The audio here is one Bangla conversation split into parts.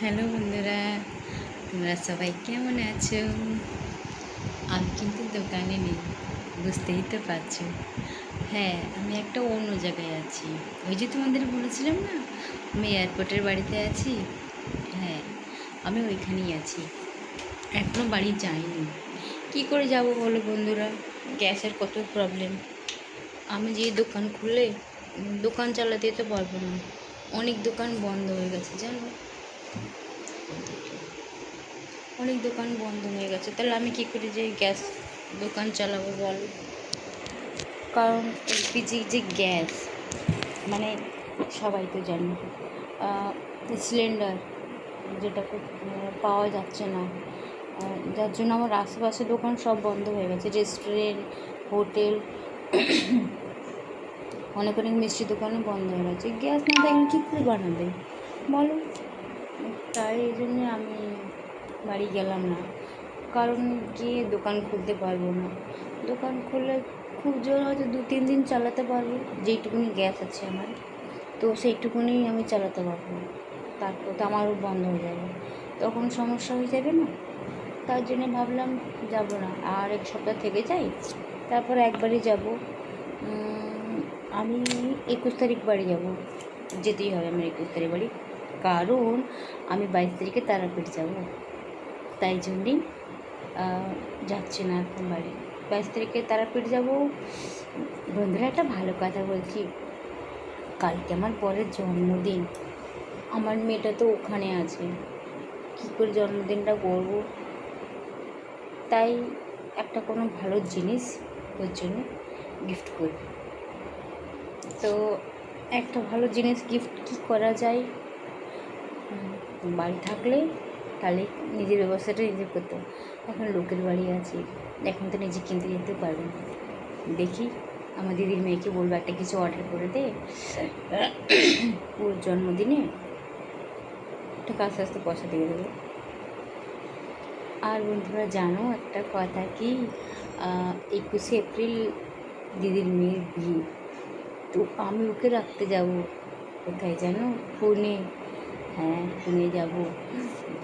হ্যালো বন্ধুরা, তোমরা সবাই কেমন আছো? আমি কিন্তু দোকানে নেই, বুঝতেই তো পারছো। হ্যাঁ, আমি একটা অন্য জায়গায় আছি। ওই যে তোমাদের বলেছিলাম না, আমি এয়ারপোর্টের বাড়িতে আছি। হ্যাঁ, আমি ওইখানেই আছি, এখনও বাড়ি যাইনি। কী করে যাব বলো বন্ধুরা, গ্যাসের কত প্রবলেম। আমি যে দোকান খুললে দোকান চালাতে তো পারবো না, অনেক দোকান বন্ধ হয়ে গেছে জানো, অনেক দোকান বন্ধ হয়ে গেছে। তাহলে আমি কী করে যে গ্যাস দোকান চালাবো বলো? কারণ এলপিজি যে গ্যাস, মানে সবাই তো জানি, সিলিন্ডার যেটাকে পাওয়া যাচ্ছে না, যার জন্য আমার আশেপাশে দোকান সব বন্ধ হয়ে গেছে। রেস্টুরেন্ট, হোটেল, অনেক অনেক মিষ্টি দোকানও বন্ধ হয়ে গেছে। গ্যাস না থাকলে কী করে বানাবে বলো? তাই এই জন্যে আমি বাড়ি গেলাম না, কারণ গিয়ে দোকান খুলতে পারবো না। দোকান খুললে খুব জোর হয়তো 2-3 দিন চালাতে পারবো, যেইটুকুনি গ্যাস আছে আমার, তো সেইটুকুনি আমি চালাতে পারবো। তারপর তো আমারও বন্ধ হয়ে যাবে, তখন সমস্যা হয়ে যাবে না। তার জন্য ভাবলাম যাব না, আর 1 সপ্তাহ থেকে যাই, তারপর একবারই যাব। আমি 21 তারিখ বাড়ি যাব, যেতেই হবে আমার 21 তারিখ বাড়ি, কারণ আমি 22 তারিখে তারাপীঠ যাব। তাই জন্যেই যাচ্ছি না এখন বাড়ি। 22 তারিখে তারাপীঠ যাব। বন্ধুরা, একটা ভালো কথা বলছি, কালকে আমার পরের জন্মদিন। আমার মেয়েটা তো ওখানে আছে, কী করে জন্মদিনটা করব? তাই একটা কোনো ভালো জিনিস ওর জন্য গিফট করি। তো একটা ভালো জিনিস গিফট কী করা যায়? বাড়ি থাকলে তাহলে নিজের ব্যবস্থাটা নিজে করতে হবে। এখন লোকের বাড়ি আছে, এখন তো নিজে কিনতে যেতে পারবে না। দেখি আমার দিদির মেয়েকে বলবো একটা কিছু অর্ডার করে দে, ওর জন্মদিনে একটা আস্তে আস্তে পয়সা দিয়ে দেবো। আর বন্ধুরা জানো একটা কথা কি, 21শে এপ্রিল দিদির মেয়ের বিয়ে, তো আমি ওকে রাখতে যাব। কোথায় জানো? পুনে। হ্যাঁ, পুনে যাব।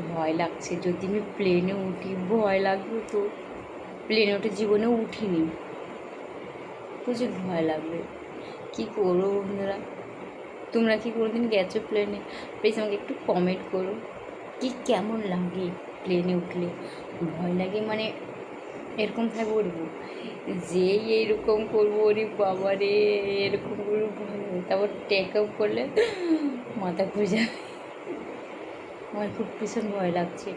ভয় লাগছে, যদি আমি প্লেনে উঠি ভয় লাগবে তো। প্লেনে উঠে জীবনেও উঠিনি, প্রচুর ভয় লাগবে। কী করবো বন্ধুরা? তোমরা কি কোনোদিন গেছো প্লেনে? প্লিজ আমাকে একটু কমেন্ট করো, কি কেমন লাগে প্লেনে উঠলে? ভয় লাগে মানে এরকমভাবে উঠবো, যেই এইরকম করবো, ওরে বাবা রে, এরকম করবো ভয় লাগে। তারপর টেক আপ করলে মাথা ঘুরে যাবে। আমার খুব ভীষণ ভয় লাগছে,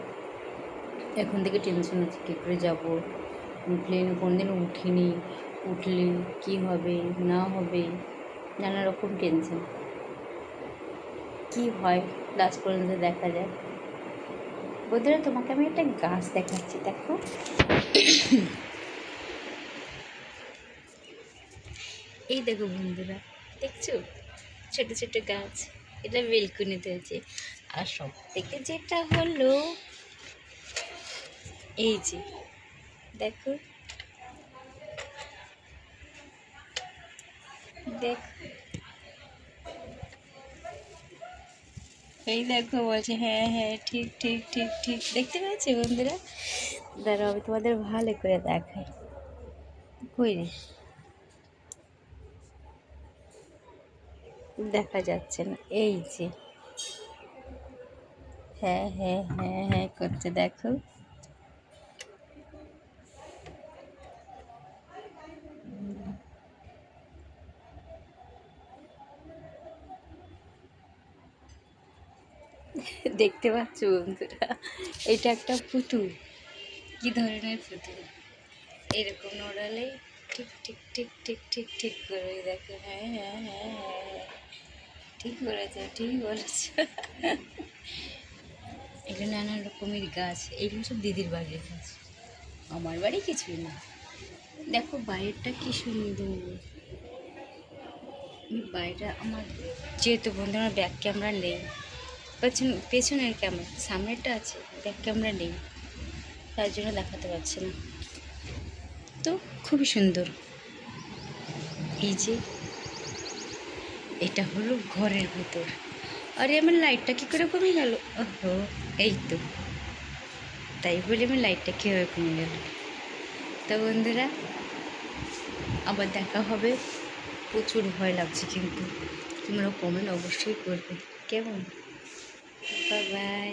এখন থেকে টেনশন হচ্ছে কী করে যাবো। প্লেনে কোনোদিন উঠিনি, উঠলে কী হবে না হবে, নানা রকম টেনশন। কী হয় লাস্ট পর্যন্ত দেখা যায়। বন্ধুরা, তোমাকে আমি একটা গাছ দেখাচ্ছি, দেখো। এই দেখো বন্ধুরা, দেখছো ছোটো ছোটো গাছ, এটা বেলকুনিতে হয়েছে। আর সব থেকে যেটা হলো এই যে দেখো, দেখো, এই দেখো, বলছে হ্যাঁ হ্যাঁ ঠিক ঠিক ঠিক ঠিক, দেখতে পাচ্ছি বন্ধুরা? দাঁড়াও আমি তোমাদের ভালো করে দেখাই। কই রে, দেখা যাচ্ছে না, এই যে, হ্যাঁ হ্যাঁ হ্যাঁ হ্যাঁ করছে, দেখো। দেখতে পাচ্ছ বন্ধুরা, এটা একটা পুতুল। কী ধরনের পুতুল? এরকম নড়ালে ঠিক ঠিক ঠিক ঠিক ঠিক ঠিক করে দেখো। হ্যাঁ হ্যাঁ হ্যাঁ হ্যাঁ হ্যাঁ, ঠিক বলেছে, ঠিক বলেছে। এগুলো নানা রকমের গাছ, এইগুলো সব দিদির বাড়ির গাছ, আমার বাড়ি কিছুই না। দেখো বাইরেটা কি সুন্দর, বাইরে আমার, যেহেতু বন্ধু আমার ব্যাক ক্যামেরা নেই, পেছনের ক্যামেরা, সামনেরটা আছে, ব্যাক ক্যামেরা নেই, তার জন্য দেখাতে পারছি না। তো খুবই সুন্দর। এই যে এটা হলো ঘরের ভেতর, আরে আমার লাইটটা কী করে কমে গেল? ওহো, এই তো, তাই বলে আমার লাইটটা কীভাবে কমে গেল? তো বন্ধুরা, আবার দেখা হবে। প্রচুর ভয় লাগছে, কিন্তু তোমরা কমেন্ট অবশ্যই করবে, কেমন? Bye bye.